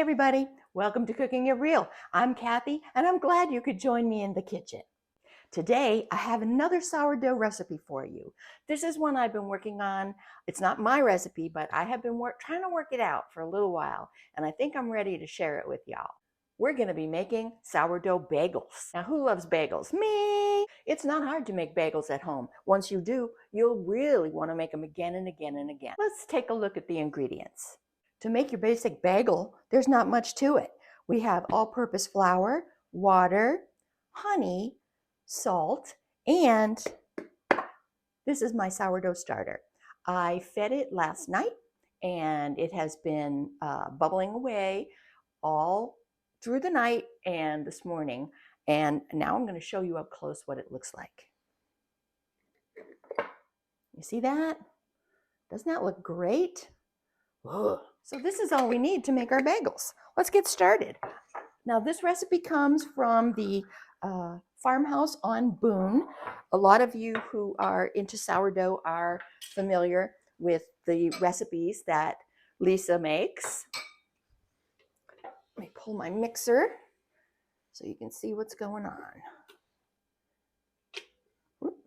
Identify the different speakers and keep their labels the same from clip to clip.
Speaker 1: everybody, welcome to Cooking It Real. I'm Kathy and I'm glad you could join me in the kitchen. Today I have another sourdough recipe for you. This is one I've been working on. It's not my recipe, but I have been trying to work it out for a little while, and I think I'm ready to share it with y'all. We're going to be making sourdough bagels. Now, who loves bagels? Me! It's not hard to make bagels at home. Once you do, you'll really want to make them again and again and again. Let's take a look at the ingredients. To make your basic bagel, there's not much to it. We have all-purpose flour, water, honey, salt, and this is my sourdough starter. I fed it last night, and it has been bubbling away all through the night and this morning. And now I'm going to show you up close what it looks like. You see that? Doesn't that look great? Ugh. So this is all we need to make our bagels. Let's get started. Now this recipe comes from the farmhouse on Boone. A lot of you who are into sourdough are familiar with the recipes that Lisa makes. Let me pull my mixer so you can see what's going on. Whoop.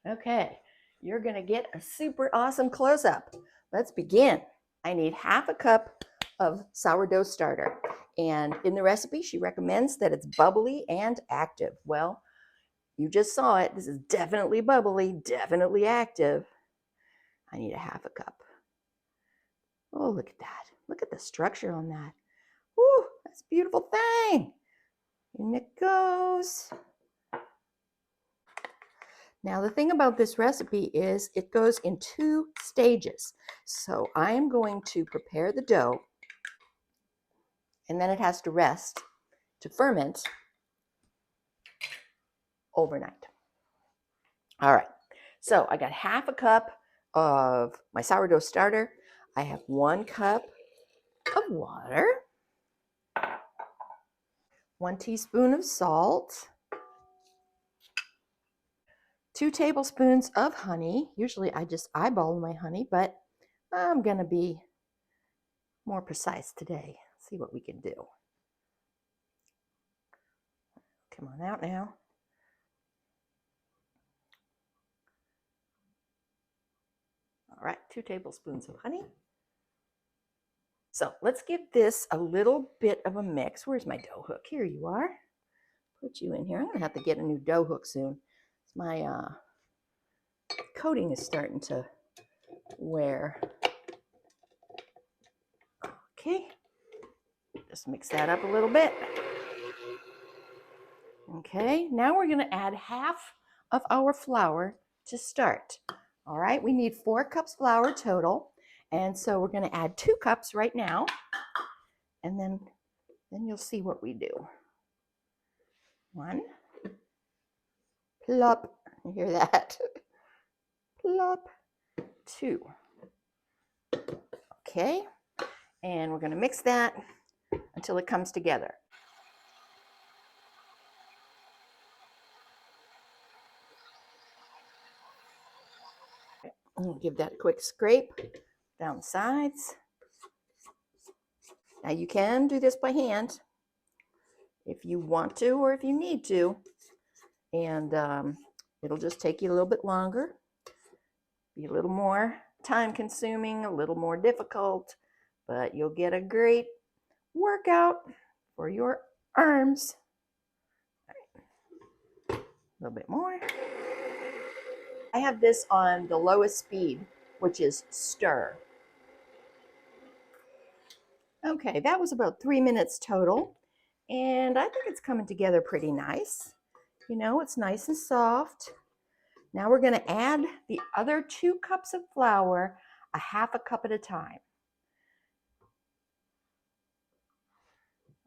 Speaker 1: Okay, you're gonna get a super awesome close-up. Let's begin. I need half a cup of sourdough starter. And in the recipe, she recommends that it's bubbly and active. Well, you just saw it. This is definitely bubbly, definitely active. I need a half a cup. Oh, look at that. Look at the structure on that. Ooh, that's a beautiful thing. In it goes. Now, the thing about this recipe is it goes in 2 stages. So I am going to prepare the dough, and then it has to rest to ferment overnight. All right, so I got half a cup of my sourdough starter. I have 1 cup of water, 1 teaspoon of salt, 2 tablespoons of honey. Usually I just eyeball my honey, but I'm going to be more precise today. See what we can do. Come on out now. All right, 2 tablespoons of honey. So let's give this a little bit of a mix. Where's my dough hook? Here you are. Put you in here. I'm going to have to get a new dough hook soon. My coating is starting to wear. Okay, just mix that up a little bit. Okay, now we're going to add half of our flour to start. All right, we need 4 cups flour total, and so we're going to add 2 cups right now, and then you'll see what we do. 1, plop, you hear that? Plop, 2. Okay, and we're going to mix that until it comes together. And give that a quick scrape down the sides. Now you can do this by hand if you want to or if you need to, and it'll just take you a little bit longer, be a little more time consuming, a little more difficult, but you'll get a great workout for your arms. All right. A little bit more. I have this on the lowest speed, which is stir. Okay, that was about 3 minutes total, and I think it's coming together pretty nice. You know, it's nice and soft. Now we're going to add the other 2 cups of flour, a half a cup at a time.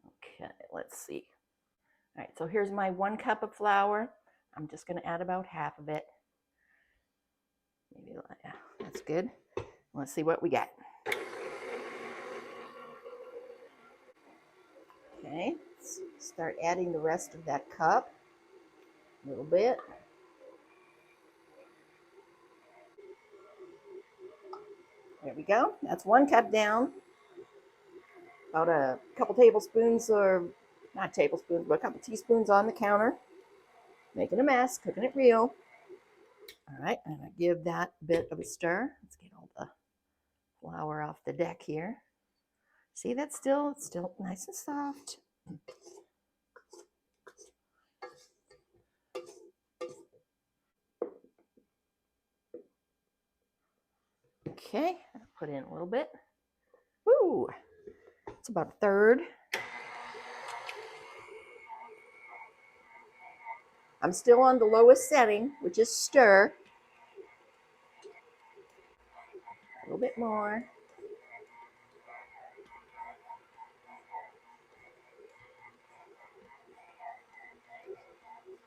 Speaker 1: Okay, let's see. All right, so here's my 1 cup of flour. I'm just going to add about half of it. Maybe, yeah, that's good. Let's see what we got. Okay, let's start adding the rest of that cup. A little bit. There we go. That's 1 cup down. About a couple tablespoons, or not tablespoons, but a couple teaspoons on the counter. Making a mess, cooking it real. All right, I'm gonna give that a bit of a stir. Let's get all the flour off the deck here. See, that's still nice and soft. Okay, put in a little bit. Woo! It's about a third. I'm still on the lowest setting, which is stir. A little bit more.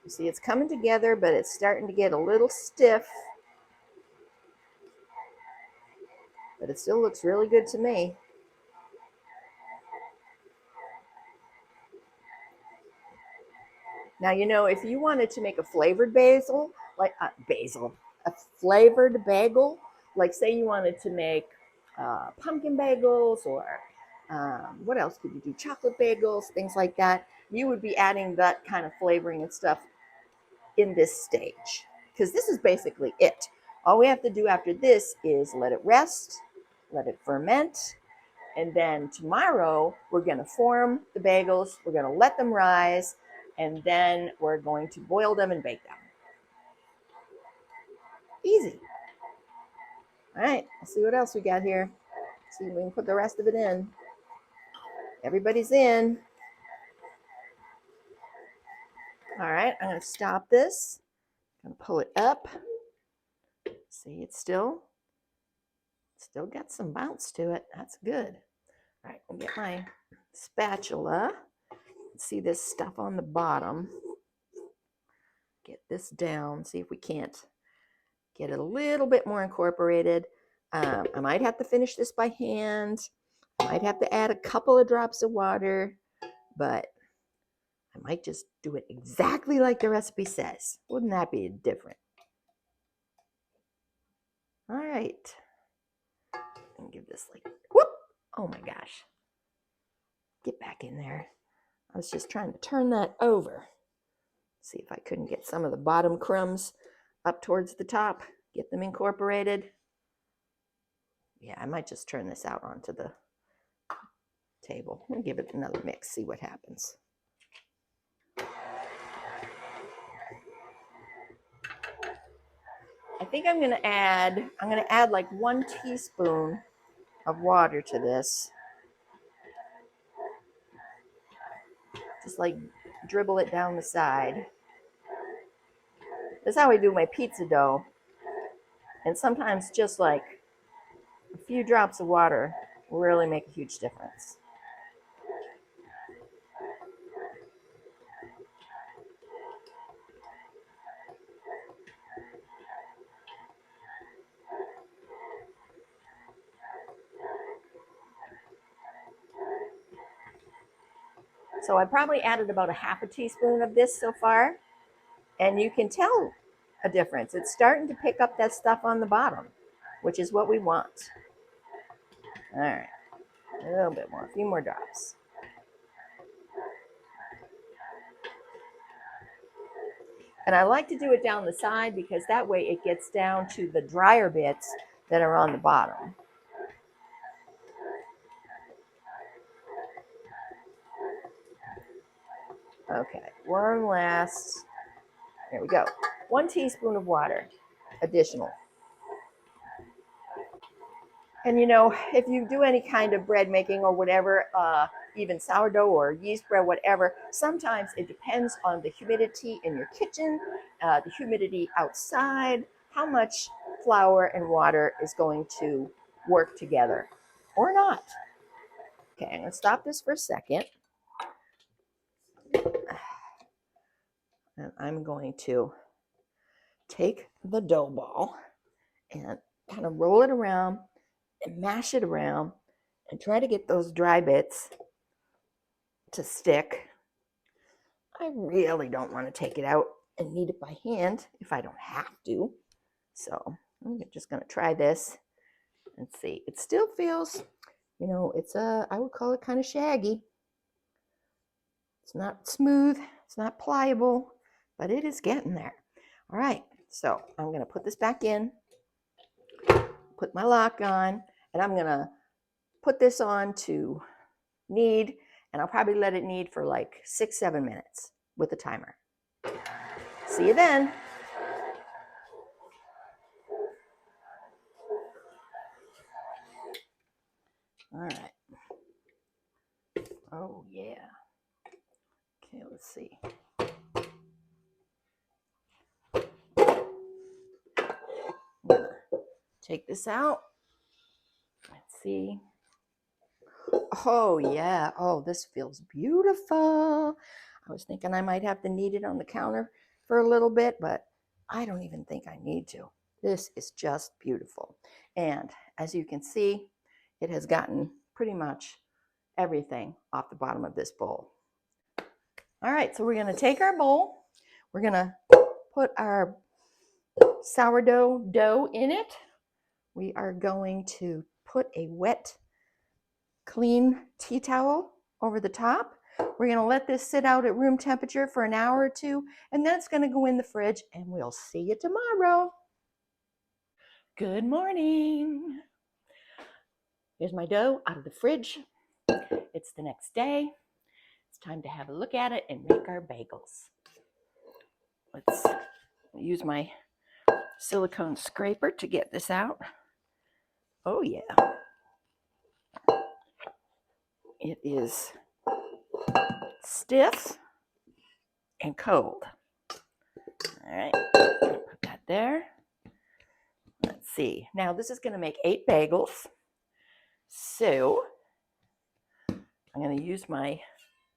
Speaker 1: You see, it's coming together, but it's starting to get a little stiff. But it still looks really good to me. Now, you know, if you wanted to make a flavored basil, like a flavored bagel, like say you wanted to make pumpkin bagels, or what else could you do? Chocolate bagels, things like that. You would be adding that kind of flavoring and stuff in this stage, because this is basically it. All we have to do after this is let it rest, let it ferment, and then tomorrow we're going to form the bagels, we're going to let them rise, and then we're going to boil them and bake them. Easy. All right, let's see what else we got here. See if we can put the rest of it in. Everybody's in. All right, I'm going to stop this. I'm going to pull it up. See, it's still got some bounce to it. That's good. All right, I'll get my spatula. See this stuff on the bottom. Get this down. See if we can't get it a little bit more incorporated. I might have to finish this by hand. I might have to add a couple of drops of water, but I might just do it exactly like the recipe says. Wouldn't that be different? All right. And give this like, whoop! Oh my gosh. Get back in there. I was just trying to turn that over. See if I couldn't get some of the bottom crumbs up towards the top, get them incorporated. Yeah, I might just turn this out onto the table and give it another mix, see what happens. I think I'm gonna add like 1 teaspoon of water to this. Just like dribble it down the side. This is how I do my pizza dough. And sometimes just like a few drops of water will really make a huge difference. So I probably added about a half a teaspoon of this so far. And you can tell a difference. It's starting to pick up that stuff on the bottom, which is what we want. All right, a little bit more, a few more drops. And I like to do it down the side because that way it gets down to the drier bits that are on the bottom. Okay, one last, there we go. 1 teaspoon of water, additional. And you know, if you do any kind of bread making or whatever, even sourdough or yeast bread, whatever, sometimes it depends on the humidity in your kitchen, the humidity outside, how much flour and water is going to work together or not. Okay, I'm going to stop this for a second. And I'm going to take the dough ball and kind of roll it around and mash it around and try to get those dry bits to stick. I really don't want to take it out and knead it by hand if I don't have to. So I'm just going to try this and see. It still feels You know, I would call it kind of shaggy. It's not smooth, it's not pliable, but it is getting there. All right, so I'm going to put this back in, put my lock on, and I'm going to put this on to knead, and I'll probably let it knead for like 6-7 minutes with the timer. See you then. All right. Oh, yeah. Okay, let's see. I'm gonna take this out. Let's see. Oh, yeah. Oh, this feels beautiful. I was thinking I might have to knead it on the counter for a little bit, but I don't even think I need to. This is just beautiful. And as you can see, it has gotten pretty much everything off the bottom of this bowl. All right, so we're going to take our bowl. We're going to put our sourdough dough in it. We are going to put a wet, clean tea towel over the top. We're going to let this sit out at room temperature for an hour or two, and then it's going to go in the fridge, and we'll see you tomorrow. Good morning. Here's my dough out of the fridge. It's the next day. It's time to have a look at it and make our bagels. Let's use my silicone scraper to get this out. Oh yeah. It is stiff and cold. All right, put that there. Let's see. Now this is going to make 8 bagels. So I'm going to use my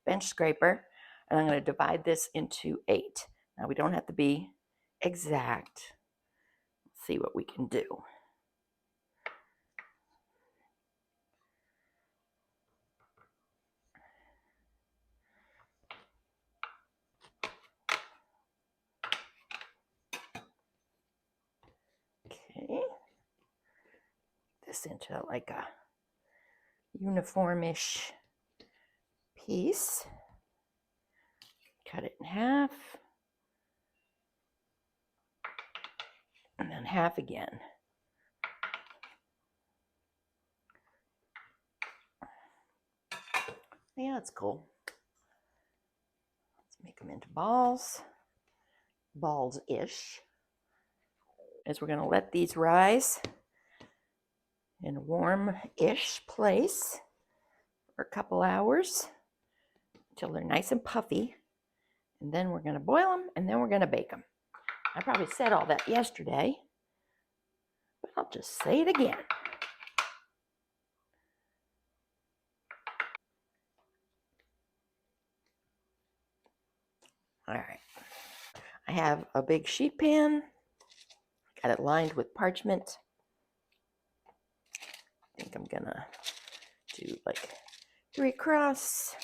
Speaker 1: bench scraper and I'm going to divide this into 8. Now we don't have to be exact. Let's see what we can do. Okay. This into like a uniformish piece. Cut it in half. And then half again. Yeah, that's cool. Let's make them into balls. Balls-ish. As we're going to let these rise in a warm-ish place for a couple hours until they're nice and puffy. And then we're going to boil them, and then we're going to bake them. I probably said all that yesterday, but I'll just say it again. All right. I have a big sheet pan. Got it lined with parchment. I think I'm going to do like 3 across,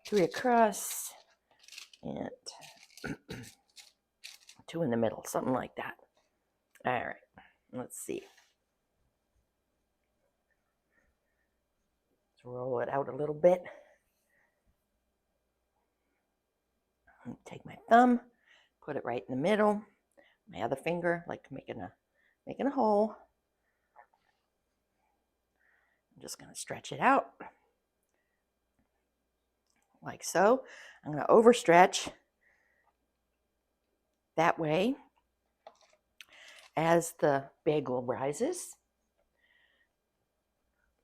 Speaker 1: 3 across, and 2 in the middle, something like that. All right, let's see. Let's roll it out a little bit. Take my thumb, put it right in the middle. My other finger, like making a hole. I'm just going to stretch it out like so. I'm going to overstretch. That way, as the bagel rises,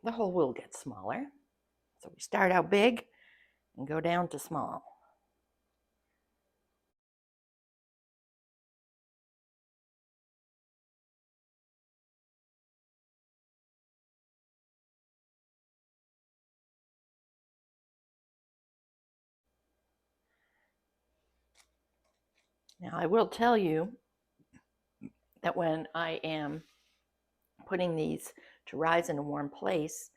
Speaker 1: the hole will get smaller. So we start out big and go down to small. Now I will tell you that when I am putting these to rise in a warm place,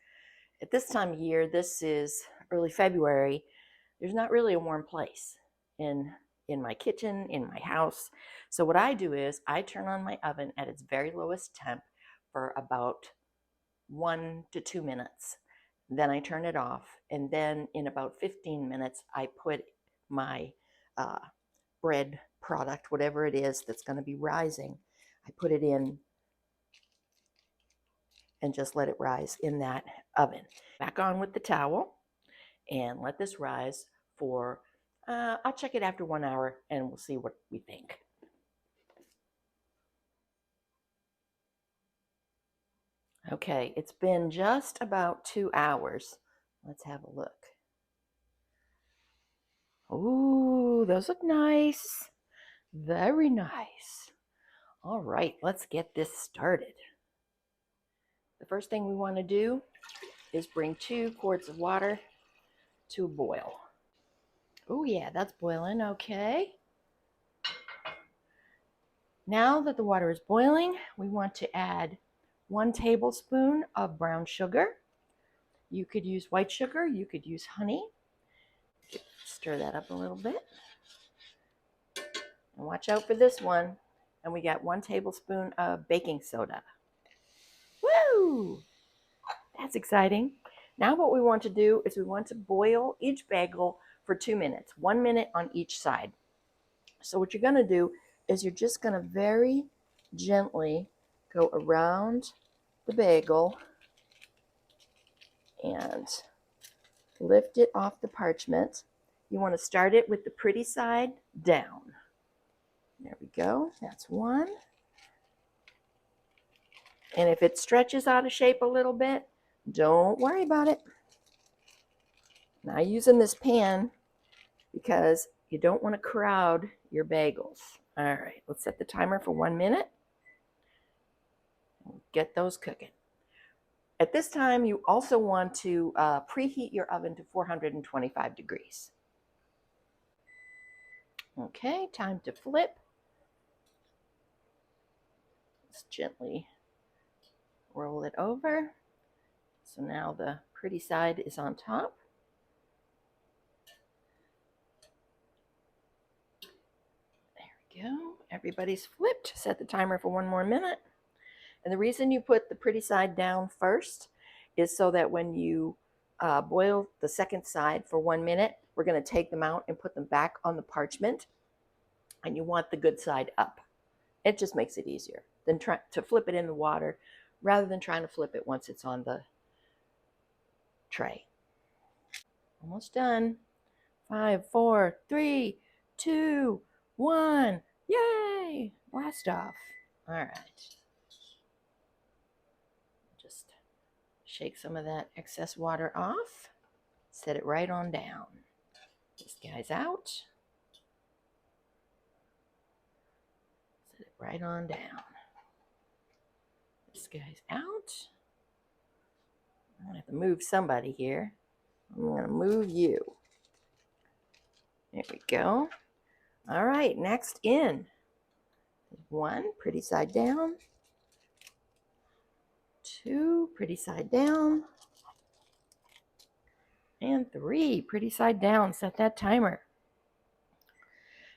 Speaker 1: at this time of year, this is early February, there's not really a warm place in my kitchen, in my house. So what I do is I turn on my oven at its very lowest temp for about 1 to 2 minutes. Then I turn it off, and then in about 15 minutes, I put my uh, bread product, whatever it is that's going to be rising, I put it in and just let it rise in that oven. Back on with the towel and let this rise for, I'll check it after 1 hour and we'll see what we think. Okay, it's been just about 2 hours. Let's have a look. Ooh, those look nice. Very nice. All right, let's get this started. The first thing we want to do is bring 2 quarts of water to a boil. Oh yeah, that's boiling, okay. Now that the water is boiling, we want to add 1 tablespoon of brown sugar. You could use white sugar, you could use honey. Stir that up a little bit. And watch out for this one. And we got 1 tablespoon of baking soda. Woo! That's exciting. Now what we want to do is we want to boil each bagel for 2 minutes, 1 minute on each side. So what you're going to do is you're just going to very gently go around the bagel and lift it off the parchment. You want to start it with the pretty side down. There we go. That's 1. And if it stretches out of shape a little bit, don't worry about it. Now using this pan because you don't want to crowd your bagels. All right, let's set the timer for 1 minute. Get those cooking. At this time, you also want to preheat your oven to 425 degrees. Okay, time to flip. Just gently roll it over. So now the pretty side is on top. There we go. Everybody's flipped. Set the timer for 1 more minute. And the reason you put the pretty side down first is so that when you boil the second side for 1 minute, we're going to take them out and put them back on the parchment. And you want the good side up. It just makes it easier than trying to flip it in the water rather than trying to flip it once it's on the tray. Almost done. 5, 4, 3, 2, 1. Yay! Blast off. All right. Just shake some of that excess water off. Set it right on down. This guy's out. Set it right on down. This guy's out. I'm going to have to move somebody here. I'm going to move you. There we go. All right, next in. 1, pretty side down. 2, pretty side down. And 3, pretty side down. Set that timer.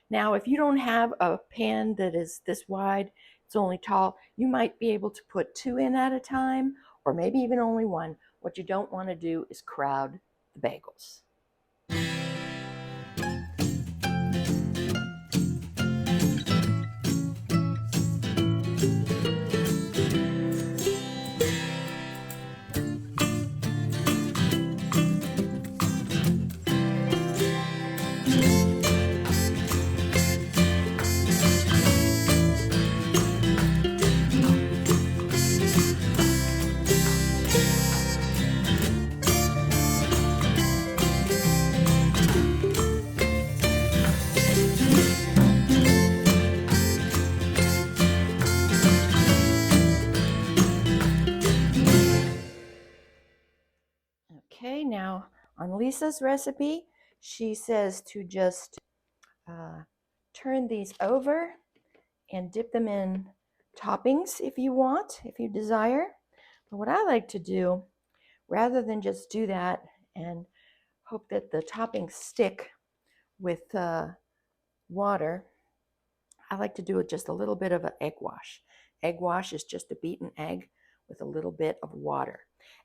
Speaker 1: Now, if you don't have a pan that is this wide, it's only tall, you might be able to put 2 in at a time, or maybe even only 1. What you don't want to do is crowd the bagels. Okay, now on Lisa's recipe, she says to just turn these over and dip them in toppings if you want, if you desire. But what I like to do, rather than just do that and hope that the toppings stick with water, I like to do it just a little bit of an egg wash. Egg wash is just a beaten egg with a little bit of water.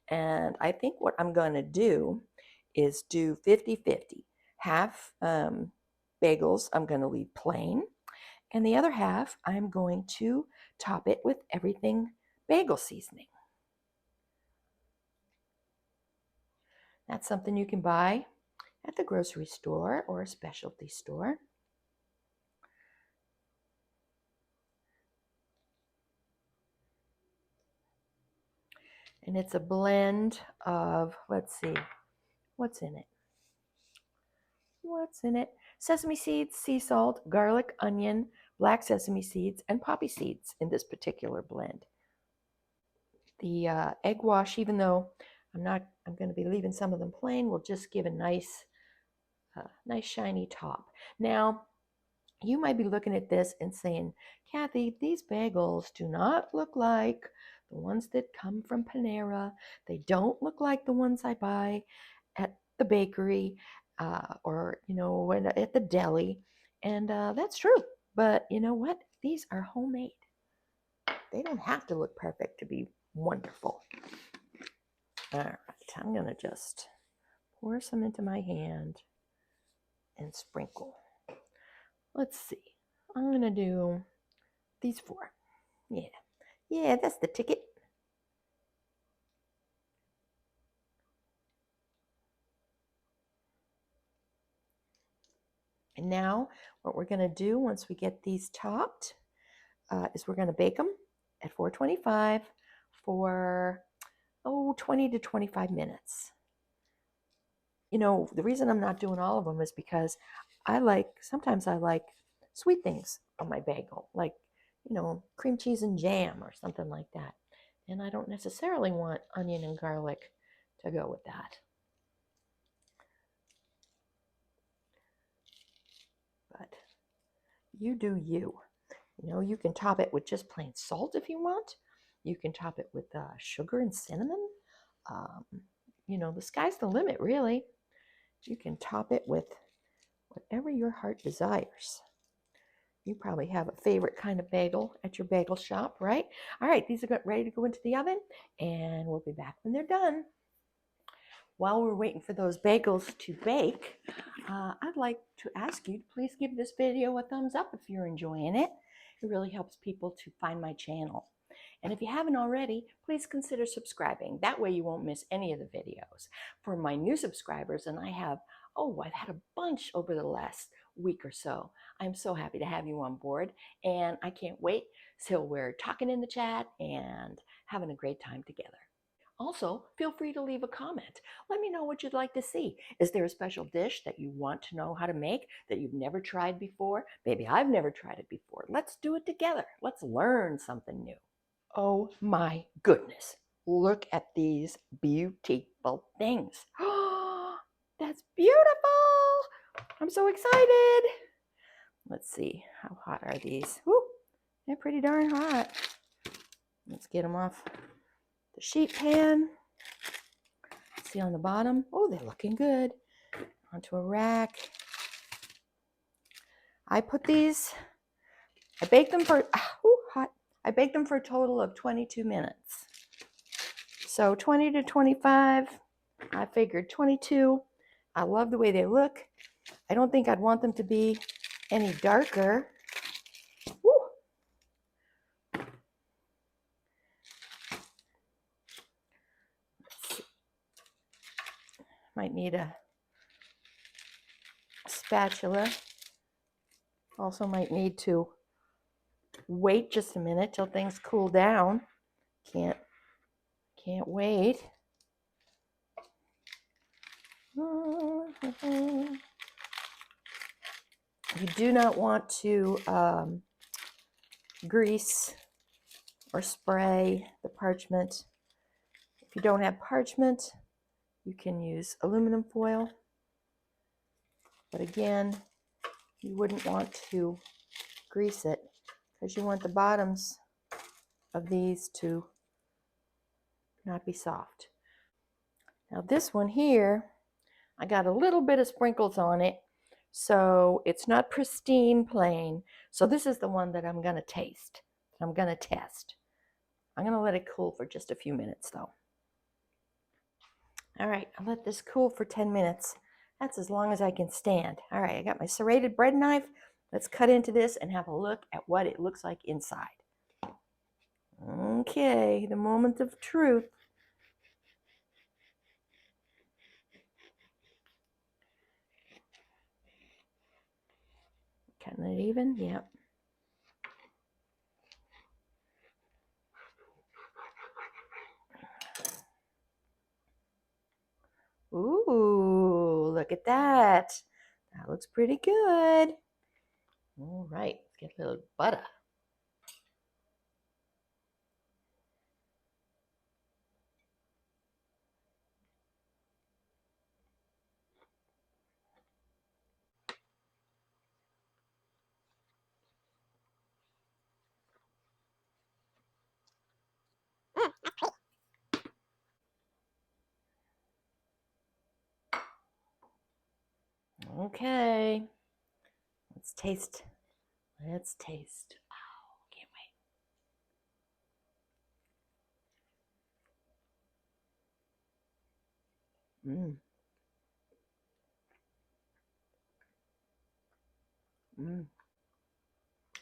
Speaker 1: And I think what I'm going to do is do 50-50. Half bagels I'm going to leave plain, and the other half I'm going to top it with everything bagel seasoning. That's something you can buy at the grocery store or a specialty store. And it's a blend of, let's see, what's in it? What's in it? Sesame seeds, sea salt, garlic, onion, black sesame seeds, and poppy seeds in this particular blend. The egg wash, even though I'm going to be leaving some of them plain, will just give a nice shiny top. Now, you might be looking at this and saying, Kathy, these bagels do not look like the ones that come from Panera. They don't look like the ones I buy at the bakery or, at the deli. And that's true. But you know what? These are homemade. They don't have to look perfect to be wonderful. All right, I'm going to just pour some into my hand and sprinkle. Let's see. I'm going to do these 4. Yeah, that's the ticket. And now what we're going to do once we get these topped is we're going to bake them at 425 for 20 to 25 minutes. The reason I'm not doing all of them is because sometimes I like sweet things on my bagel, like, cream cheese and jam or something like that. And I don't necessarily want onion and garlic to go with that. But you do you. You can top it with just plain salt if you want. You can top it with sugar and cinnamon. The sky's the limit, really. You can top it with whatever your heart desires. You probably have a favorite kind of bagel at your bagel shop, right? All right, these are ready to go into the oven, and we'll be back when they're done. While we're waiting for those bagels to bake, I'd like to ask you to please give this video a thumbs up if you're enjoying it. It really helps people to find my channel. And if you haven't already, please consider subscribing. That way you won't miss any of the videos. For my new subscribers, and I've had a bunch over the last week or so. I'm so happy to have you on board, and I can't wait till we're talking in the chat and having a great time together. Also, feel free to leave a comment. Let me know what you'd like to see. Is there a special dish that you want to know how to make that you've never tried before? Maybe I've never tried it before. Let's do it together. Let's learn something new. Oh my goodness. Look at these beautiful things. Oh, that's beautiful. I'm so excited. Let's see. How hot are these? Woo, they're pretty darn hot. Let's get them off the sheet pan. See on the bottom? Oh, they're looking good. Onto a rack. I baked them for, hot. I baked them for a total of 22 minutes. So 20 to 25, I figured 22. I love the way they look. I don't think I'd want them to be any darker. Woo. Might need a spatula. Also might need to wait just a minute till things cool down. Can't wait. You do not want to grease or spray the parchment. If you don't have parchment, you can use aluminum foil. But again, you wouldn't want to grease it because you want the bottoms of these to not be soft. Now this one here, I got a little bit of sprinkles on it, so it's not pristine plain. So this is the one that I'm going to taste. I'm going to test. I'm going to let it cool for just a few minutes though. All right, I'll let this cool for 10 minutes. That's as long as I can stand. All right, I got my serrated bread knife. Let's cut into this and have a look at what it looks like inside. Okay, the moment of truth. Cutting it even, yep. Ooh, look at that. That looks pretty good. All right, let's get a little butter. Okay, let's taste. Let's taste. Oh, can't wait. Mmm. Mmm.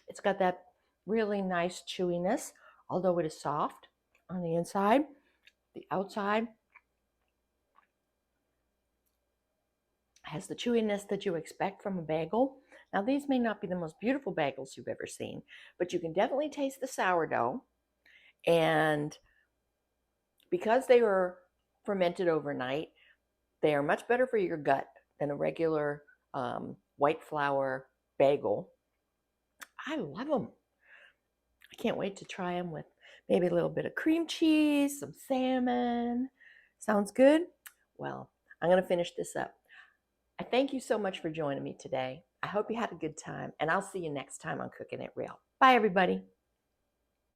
Speaker 1: It's got that really nice chewiness, although it is soft on the inside. The outside has the chewiness that you expect from a bagel. Now, these may not be the most beautiful bagels you've ever seen, but you can definitely taste the sourdough. And because they were fermented overnight, they are much better for your gut than a regular white flour bagel. I love them. I can't wait to try them with maybe a little bit of cream cheese, some salmon. Sounds good? Well, I'm going to finish this up. I thank you so much for joining me today. I hope you had a good time, and I'll see you next time on Cooking It Real. Bye, everybody.